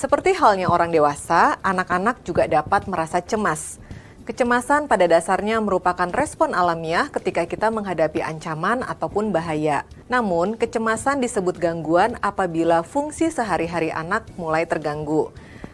Seperti halnya orang dewasa, anak-anak juga dapat merasa cemas. Kecemasan pada dasarnya merupakan respon alamiah ketika kita menghadapi ancaman ataupun bahaya. Namun, kecemasan disebut gangguan apabila fungsi sehari-hari anak mulai terganggu.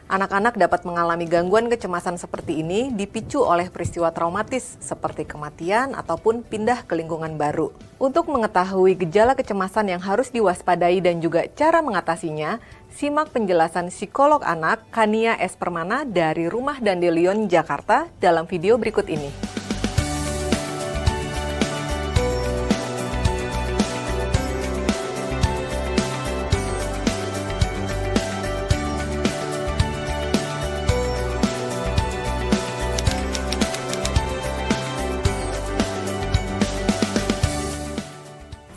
Anak-anak dapat mengalami gangguan kecemasan seperti ini dipicu oleh peristiwa traumatis seperti kematian ataupun pindah ke lingkungan baru. Untuk mengetahui gejala kecemasan yang harus diwaspadai dan juga cara mengatasinya, simak penjelasan psikolog anak Kania S. Permana dari Rumah Dandelion, Jakarta dalam video berikut ini.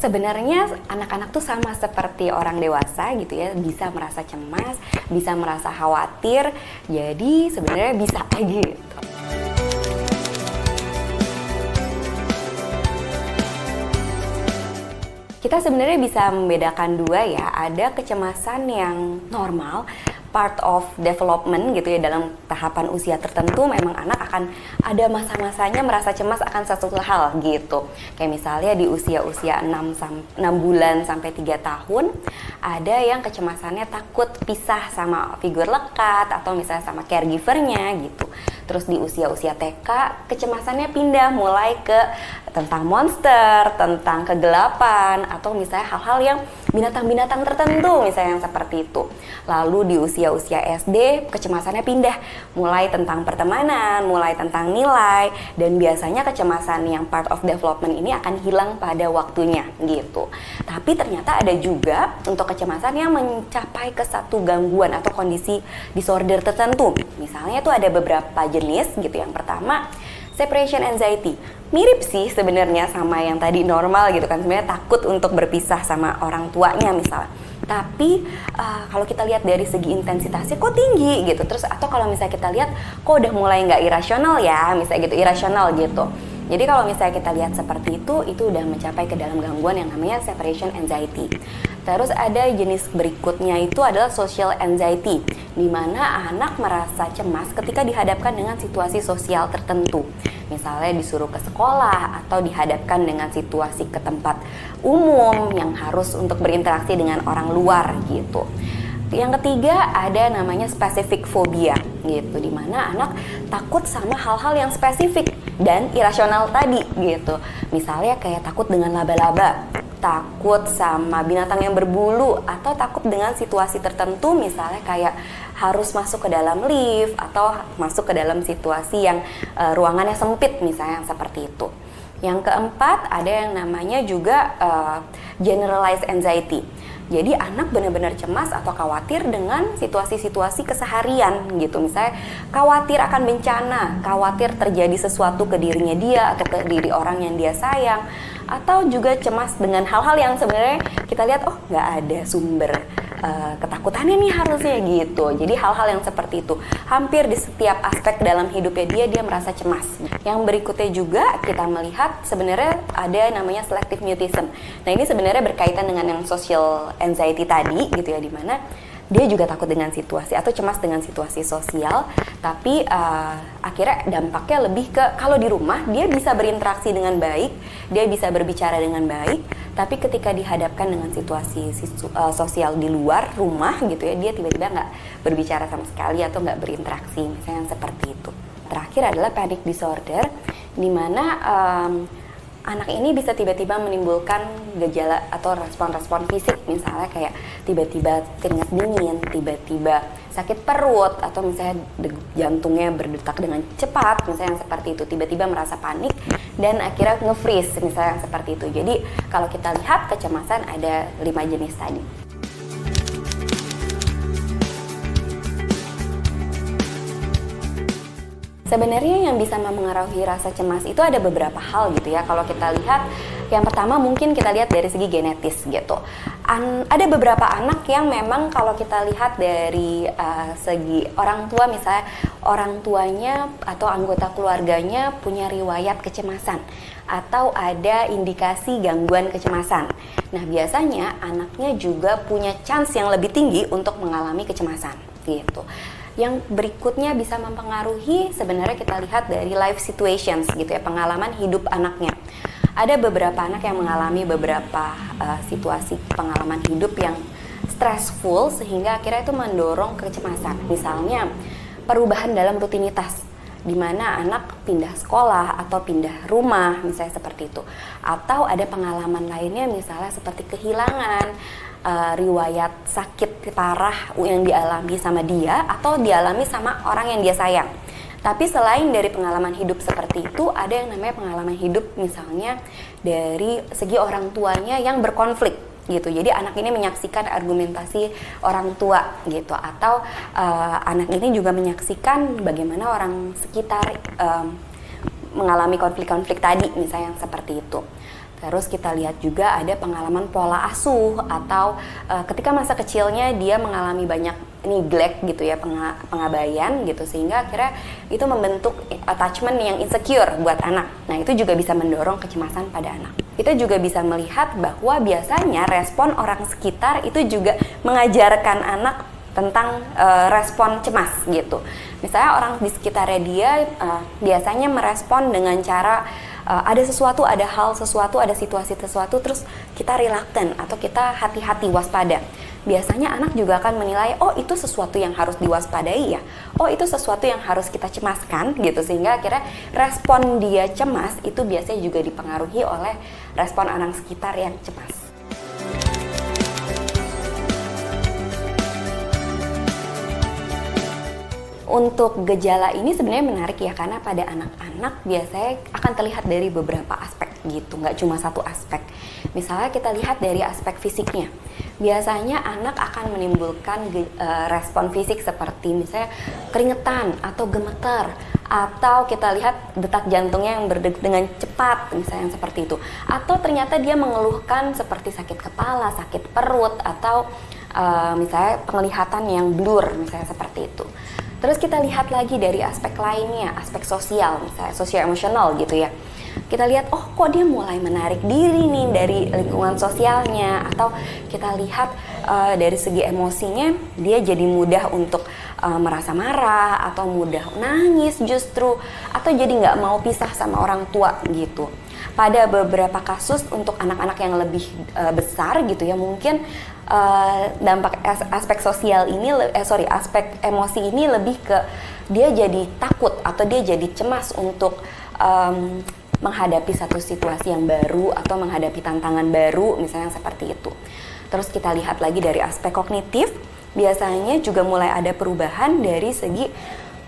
Sebenarnya anak-anak tuh sama seperti orang dewasa gitu ya, bisa merasa cemas, bisa merasa khawatir, jadi sebenarnya bisa aja gitu. Kita sebenarnya bisa membedakan dua ya, ada kecemasan yang normal, part of development gitu ya, dalam tahapan usia tertentu memang anak akan ada masa-masanya merasa cemas akan satu hal gitu. Kayak misalnya di usia-usia 6 bulan sampai 3 tahun, ada yang kecemasannya takut pisah sama figur lekat atau misalnya sama caregivernya gitu. Terus di usia-usia TK, kecemasannya pindah mulai ke tentang monster, tentang kegelapan, atau misalnya hal-hal yang binatang-binatang tertentu misalnya yang seperti itu. Lalu di usia-usia SD, kecemasannya pindah mulai tentang pertemanan, mulai tentang nilai, dan biasanya kecemasan yang part of development ini akan hilang pada waktunya gitu. Tapi ternyata ada juga untuk kecemasan yang mencapai ke satu gangguan atau kondisi disorder tertentu. Misalnya itu ada beberapa jenis gitu. Yang pertama, separation anxiety. Mirip sih sebenarnya sama yang tadi normal gitu kan, sebenarnya takut untuk berpisah sama orang tuanya misalnya. Tapi kalau kita lihat dari segi intensitasnya kok tinggi gitu. Terus atau kalau misalnya kita lihat kok udah mulai nggak irasional ya, misalnya gitu, irasional gitu. Jadi kalau misalnya kita lihat seperti itu udah mencapai ke dalam gangguan yang namanya separation anxiety. Terus ada jenis berikutnya itu adalah social anxiety, di mana anak merasa cemas ketika dihadapkan dengan situasi sosial tertentu. Misalnya disuruh ke sekolah atau dihadapkan dengan situasi ke tempat umum yang harus untuk berinteraksi dengan orang luar gitu. Yang ketiga ada namanya specific phobia gitu, di mana anak takut sama hal-hal yang spesifik dan irasional tadi gitu. Misalnya kayak takut dengan laba-laba, takut sama binatang yang berbulu, atau takut dengan situasi tertentu misalnya kayak harus masuk ke dalam lift atau masuk ke dalam situasi yang ruangannya sempit misalnya seperti itu. Yang keempat ada yang namanya juga generalized anxiety. Jadi anak benar-benar cemas atau khawatir dengan situasi-situasi keseharian gitu. Misalnya khawatir akan bencana, khawatir terjadi sesuatu ke dirinya dia atau ke diri orang yang dia sayang. Atau juga cemas dengan hal-hal yang sebenarnya kita lihat, oh nggak ada sumber ketakutannya nih harusnya gitu. Jadi hal-hal yang seperti itu hampir di setiap aspek dalam hidupnya dia merasa cemas. Yang berikutnya juga kita melihat sebenarnya ada namanya selective mutism. Nah ini sebenarnya berkaitan dengan yang social anxiety tadi gitu ya, dimana dia juga takut dengan situasi atau cemas dengan situasi sosial, tapi akhirnya dampaknya lebih ke kalau di rumah dia bisa berinteraksi dengan baik, dia bisa berbicara dengan baik, tapi ketika dihadapkan dengan situasi sosial di luar rumah gitu ya, dia tiba-tiba nggak berbicara sama sekali atau nggak berinteraksi, misalnya seperti itu. Terakhir adalah panic disorder, dimana anak ini bisa tiba-tiba menimbulkan gejala atau respon-respon fisik, misalnya kayak tiba-tiba keringat dingin, tiba-tiba sakit perut, atau misalnya jantungnya berdetak dengan cepat, misalnya yang seperti itu, tiba-tiba merasa panik dan akhirnya nge-freeze, misalnya yang seperti itu. Jadi kalau kita lihat kecemasan ada 5 jenis tadi. Sebenarnya yang bisa mempengaruhi rasa cemas itu ada beberapa hal gitu ya. Kalau kita lihat, yang pertama mungkin kita lihat dari segi genetis gitu. Ada beberapa anak yang memang kalau kita lihat dari segi orang tua, misalnya orang tuanya atau anggota keluarganya punya riwayat kecemasan atau ada indikasi gangguan kecemasan. Nah, biasanya anaknya juga punya chance yang lebih tinggi untuk mengalami kecemasan gitu. Yang berikutnya bisa mempengaruhi sebenarnya kita lihat dari life situations gitu ya, pengalaman hidup anaknya. Ada beberapa anak yang mengalami beberapa situasi pengalaman hidup yang stressful sehingga akhirnya itu mendorong kecemasan. Misalnya perubahan dalam rutinitas, di mana anak pindah sekolah atau pindah rumah misalnya seperti itu. Atau ada pengalaman lainnya misalnya seperti kehilangan, riwayat sakit parah yang dialami sama dia atau dialami sama orang yang dia sayang. Tapi selain dari pengalaman hidup seperti itu, ada yang namanya pengalaman hidup misalnya dari segi orang tuanya yang berkonflik gitu. Jadi anak ini menyaksikan argumentasi orang tua gitu, atau anak ini juga menyaksikan bagaimana orang sekitar mengalami konflik-konflik tadi misalnya yang seperti itu. Terus kita lihat juga ada pengalaman pola asuh atau ketika masa kecilnya dia mengalami banyak neglect gitu ya, pengabaian gitu, sehingga akhirnya itu membentuk attachment yang insecure buat anak. Nah, itu juga bisa mendorong kecemasan pada anak. Kita juga bisa melihat bahwa biasanya respon orang sekitar itu juga mengajarkan anak tentang respon cemas gitu. Misalnya orang di sekitarnya dia biasanya merespon dengan cara ada sesuatu, ada hal sesuatu, ada situasi sesuatu, terus kita reluctant atau kita hati-hati, waspada. Biasanya anak juga akan menilai, oh itu sesuatu yang harus diwaspadai ya, oh itu sesuatu yang harus kita cemaskan gitu, sehingga akhirnya respon dia cemas itu biasanya juga dipengaruhi oleh respon anak sekitar yang cemas. Untuk gejala ini sebenarnya menarik ya, karena pada anak-anak biasanya akan terlihat dari beberapa aspek gitu, nggak cuma satu aspek. Misalnya kita lihat dari aspek fisiknya, biasanya anak akan menimbulkan respon fisik seperti misalnya keringetan atau gemeter, atau kita lihat detak jantungnya yang berdegup dengan cepat misalnya yang seperti itu, atau ternyata dia mengeluhkan seperti sakit kepala, sakit perut, atau misalnya penglihatan yang blur misalnya seperti itu. Terus kita lihat lagi dari aspek lainnya, aspek sosial, misalnya sosial emosional gitu ya. Kita lihat, oh kok dia mulai menarik diri nih dari lingkungan sosialnya, atau kita lihat dari segi emosinya dia jadi mudah untuk merasa marah, atau mudah nangis justru, atau jadi nggak mau pisah sama orang tua gitu. Pada beberapa kasus untuk anak-anak yang lebih besar gitu ya, mungkin dampak aspek sosial ini, aspek emosi ini lebih ke dia jadi takut atau dia jadi cemas untuk menghadapi satu situasi yang baru atau menghadapi tantangan baru misalnya seperti itu. Terus kita lihat lagi dari aspek kognitif, biasanya juga mulai ada perubahan dari segi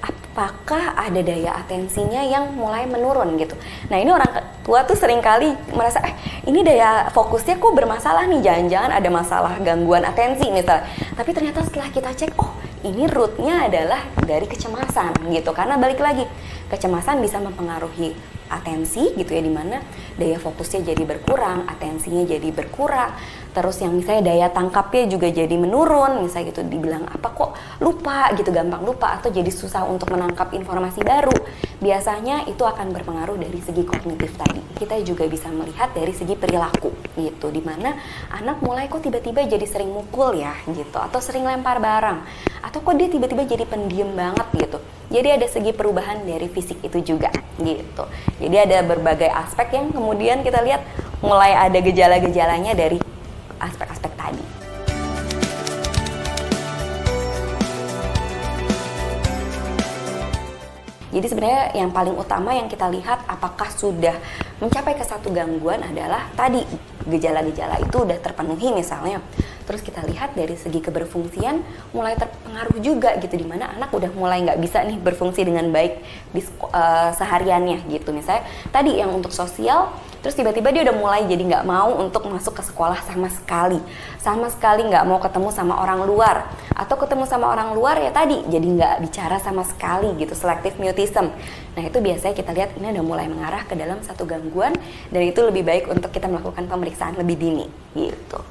apakah ada daya atensinya yang mulai menurun gitu. Nah, ini orang tua tuh seringkali merasa ini daya fokusnya kok bermasalah nih, jangan-jangan ada masalah gangguan atensi misalnya. Tapi ternyata setelah kita cek, oh ini rootnya adalah dari kecemasan gitu. Karena balik lagi, kecemasan bisa mempengaruhi atensi gitu ya, dimana daya fokusnya jadi berkurang, atensinya jadi berkurang. Terus yang misalnya daya tangkapnya juga jadi menurun, misalnya gitu, dibilang apa kok lupa gitu, gampang lupa atau jadi susah untuk menangkap informasi baru. Biasanya itu akan berpengaruh dari segi kognitif tadi. Kita juga bisa melihat dari segi perilaku gitu, dimana anak mulai kok tiba-tiba jadi sering mukul ya gitu, atau sering lempar barang, atau kok dia tiba-tiba jadi pendiam banget gitu. Jadi ada segi perubahan dari fisik itu juga gitu. Jadi ada berbagai aspek yang kemudian kita lihat mulai ada gejala-gejalanya dari aspek-aspek tadi. Jadi sebenarnya yang paling utama yang kita lihat apakah sudah mencapai ke satu gangguan adalah tadi gejala-gejala itu udah terpenuhi misalnya. Terus kita lihat dari segi keberfungsian mulai terpengaruh juga gitu, dimana anak udah mulai nggak bisa nih berfungsi dengan baik di sehariannya gitu. Misalnya tadi yang untuk sosial, terus tiba-tiba dia udah mulai jadi nggak mau untuk masuk ke sekolah sama sekali nggak mau ketemu sama orang luar, atau ketemu sama orang luar ya tadi jadi nggak bicara sama sekali gitu, selective mutism. Nah itu biasanya kita lihat ini udah mulai mengarah ke dalam satu gangguan, dan itu lebih baik untuk kita melakukan pemeriksaan lebih dini gitu.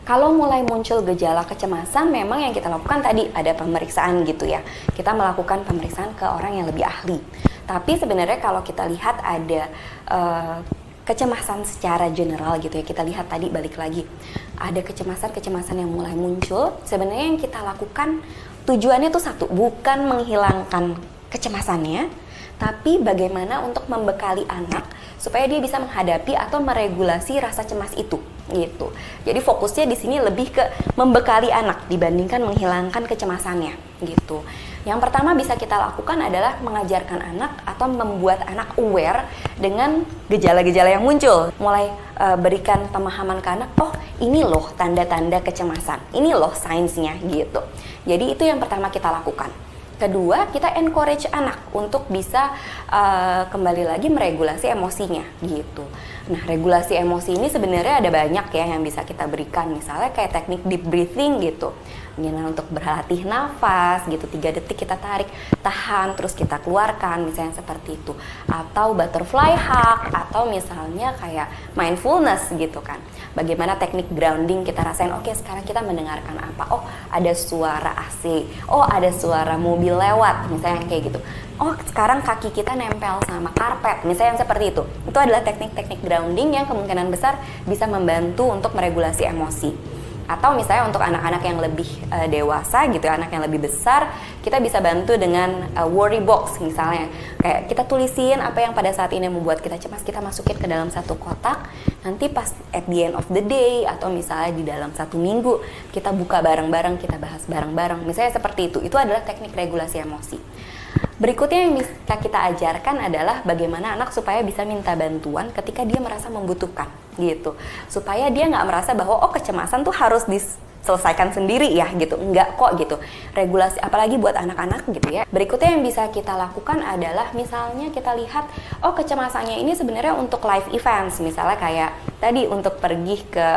Kalau mulai muncul gejala kecemasan, memang yang kita lakukan tadi ada pemeriksaan gitu ya. Kita melakukan pemeriksaan ke orang yang lebih ahli. Tapi sebenarnya kalau kita lihat ada kecemasan secara general gitu ya, kita lihat tadi balik lagi. Ada kecemasan-kecemasan yang mulai muncul, sebenarnya yang kita lakukan tujuannya tuh satu, bukan menghilangkan kecemasannya, tapi bagaimana untuk membekali anak supaya dia bisa menghadapi atau meregulasi rasa cemas itu gitu. Jadi fokusnya di sini lebih ke membekali anak dibandingkan menghilangkan kecemasannya gitu. Yang pertama bisa kita lakukan adalah mengajarkan anak atau membuat anak aware dengan gejala-gejala yang muncul. Mulai berikan pemahaman ke anak, oh ini loh tanda-tanda kecemasan, ini loh sainsnya gitu. Jadi itu yang pertama kita lakukan. Kedua, kita encourage anak untuk bisa kembali lagi meregulasi emosinya gitu. Nah, regulasi emosi ini sebenarnya ada banyak ya yang bisa kita berikan. Misalnya kayak teknik deep breathing gitu. Misalnya untuk berlatih nafas gitu, 3 detik kita tarik, tahan, terus kita keluarkan, misalnya seperti itu. Atau butterfly hug, atau misalnya kayak mindfulness gitu kan. Bagaimana teknik grounding kita rasain, oke sekarang kita mendengarkan apa, oh ada suara AC, oh ada suara mobil lewat, misalnya kayak gitu. Oh sekarang kaki kita nempel sama karpet, misalnya yang seperti itu. Itu adalah teknik-teknik grounding yang kemungkinan besar bisa membantu untuk meregulasi emosi. Atau misalnya untuk anak-anak yang lebih dewasa gitu ya, anak yang lebih besar, kita bisa bantu dengan worry box misalnya. Kayak kita tulisin apa yang pada saat ini membuat kita cemas, kita masukin ke dalam satu kotak. Nanti pas at the end of the day atau misalnya di dalam 1 minggu, kita buka bareng-bareng, kita bahas bareng-bareng. Misalnya seperti itu. Itu adalah teknik regulasi emosi. Berikutnya yang bisa kita ajarkan adalah bagaimana anak supaya bisa minta bantuan ketika dia merasa membutuhkan gitu. Supaya dia nggak merasa bahwa oh kecemasan tuh harus diselesaikan sendiri ya gitu. Enggak kok gitu. Regulasi apalagi buat anak-anak gitu ya. Berikutnya yang bisa kita lakukan adalah misalnya kita lihat oh kecemasannya ini sebenarnya untuk live events. Misalnya kayak tadi untuk pergi ke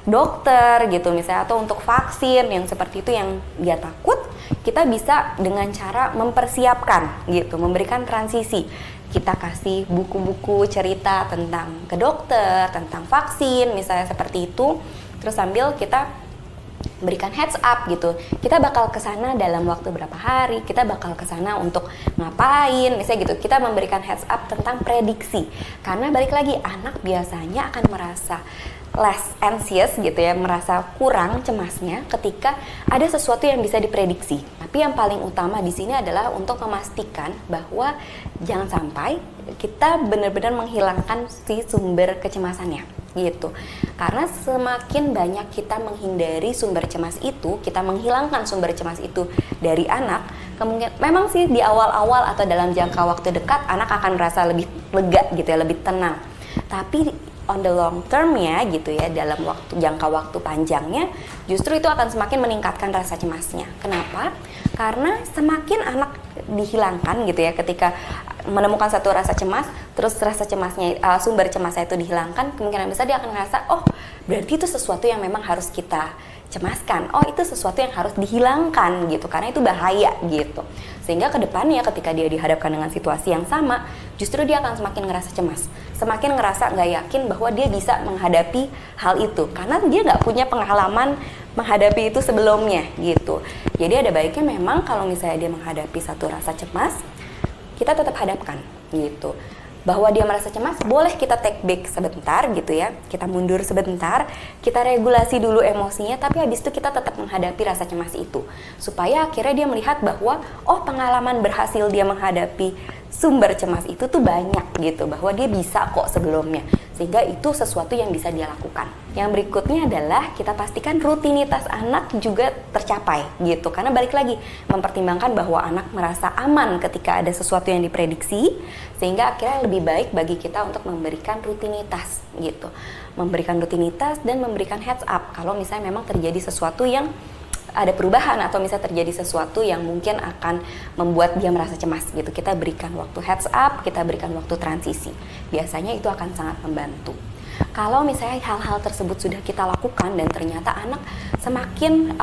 dokter gitu misalnya, atau untuk vaksin yang seperti itu yang dia takut. Kita bisa dengan cara mempersiapkan gitu, memberikan transisi. Kita kasih buku-buku cerita tentang ke dokter, tentang vaksin misalnya seperti itu. Terus sambil kita berikan heads up gitu. Kita bakal ke sana dalam waktu berapa hari, kita bakal ke sana untuk ngapain, misalnya gitu. Kita memberikan heads up tentang prediksi. Karena balik lagi anak biasanya akan merasa less anxious gitu ya, merasa kurang cemasnya ketika ada sesuatu yang bisa diprediksi. Tapi yang paling utama di sini adalah untuk memastikan bahwa jangan sampai kita benar-benar menghilangkan si sumber kecemasannya gitu. Karena semakin banyak kita menghindari sumber cemas itu, kita menghilangkan sumber cemas itu dari anak, kemungkinan memang sih di awal-awal atau dalam jangka waktu dekat anak akan merasa lebih lega gitu ya, lebih tenang. Tapi on the long term ya gitu ya, dalam jangka waktu panjangnya justru itu akan semakin meningkatkan rasa cemasnya. Kenapa? Karena semakin anak dihilangkan gitu ya, ketika menemukan satu rasa cemas, terus rasa cemasnya, sumber cemasnya itu dihilangkan, kemungkinan besar dia akan ngerasa oh berarti itu sesuatu yang memang harus kita cemaskan, oh itu sesuatu yang harus dihilangkan gitu, karena itu bahaya gitu. Sehingga kedepannya ketika dia dihadapkan dengan situasi yang sama, justru dia akan semakin ngerasa cemas, semakin ngerasa nggak yakin bahwa dia bisa menghadapi hal itu, karena dia nggak punya pengalaman menghadapi itu sebelumnya gitu. Jadi ada baiknya memang kalau misalnya dia menghadapi satu rasa cemas, kita tetap hadapkan gitu. Bahwa dia merasa cemas, boleh kita take back sebentar gitu ya, kita mundur sebentar, kita regulasi dulu emosinya, tapi habis itu kita tetap menghadapi rasa cemas itu, supaya akhirnya dia melihat bahwa oh pengalaman berhasil dia menghadapi sumber cemas itu tuh banyak gitu, bahwa dia bisa kok sebelumnya, sehingga itu sesuatu yang bisa dia lakukan. Yang berikutnya adalah kita pastikan rutinitas anak juga tercapai gitu, karena balik lagi mempertimbangkan bahwa anak merasa aman ketika ada sesuatu yang diprediksi, sehingga akhirnya lebih baik bagi kita untuk memberikan rutinitas gitu, memberikan rutinitas dan memberikan heads up kalau misalnya memang terjadi sesuatu yang ada perubahan atau misalnya terjadi sesuatu yang mungkin akan membuat dia merasa cemas gitu. Kita berikan waktu heads up, kita berikan waktu transisi. Biasanya itu akan sangat membantu. Kalau misalnya hal-hal tersebut sudah kita lakukan dan ternyata anak semakin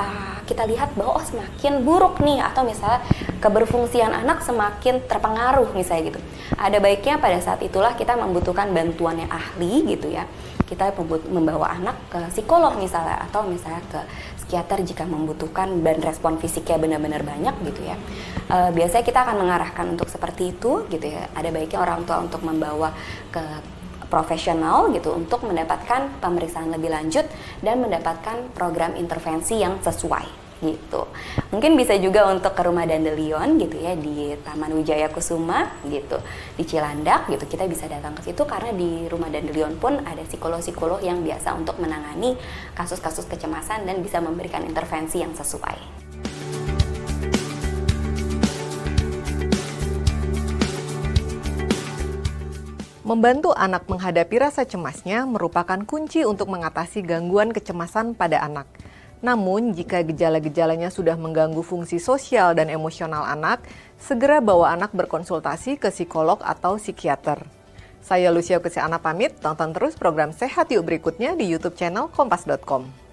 kita lihat bahwa semakin buruk nih, atau misalnya keberfungsian anak semakin terpengaruh misalnya gitu, ada baiknya pada saat itulah kita membutuhkan bantuannya ahli gitu ya. Kita membawa anak ke psikolog misalnya, atau misalnya ke psikiater jika membutuhkan dan respon fisiknya benar-benar banyak gitu ya. Biasanya kita akan mengarahkan untuk seperti itu gitu ya. Ada baiknya orang tua untuk membawa ke profesional gitu untuk mendapatkan pemeriksaan lebih lanjut dan mendapatkan program intervensi yang sesuai gitu. Mungkin bisa juga untuk ke Rumah Dandelion gitu ya, di Taman Wijaya Kusuma gitu, di Cilandak gitu. Kita bisa datang ke situ karena di Rumah Dandelion pun ada psikolog-psikolog yang biasa untuk menangani kasus-kasus kecemasan dan bisa memberikan intervensi yang sesuai. Membantu anak menghadapi rasa cemasnya merupakan kunci untuk mengatasi gangguan kecemasan pada anak. Namun, jika gejala-gejalanya sudah mengganggu fungsi sosial dan emosional anak, segera bawa anak berkonsultasi ke psikolog atau psikiater. Saya Lucia Kusiana pamit, tonton terus program Sehat Yuk berikutnya di YouTube channel kompas.com.